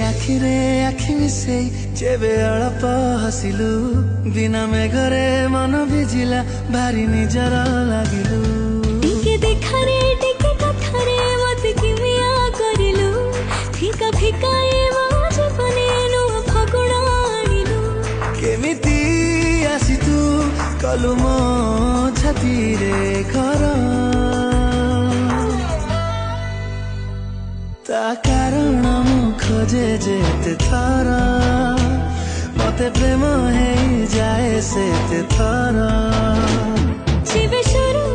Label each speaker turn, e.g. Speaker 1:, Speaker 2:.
Speaker 1: आखिरे आखि मिसेई जेबे अळप हसिलु बिना मेघरे मन भिजिला भारी निजर लागिलु
Speaker 2: टिके देखारे टिके कथारे मत किमिया करिलु फिका फिका ए मज बने नु फगुण आनिलु
Speaker 1: केमिति आसी तू कलु मो छाती रे घर ता कारण मु खोजे जेते थर मते प्रेम हे जाए से थर
Speaker 2: जीवे शुरू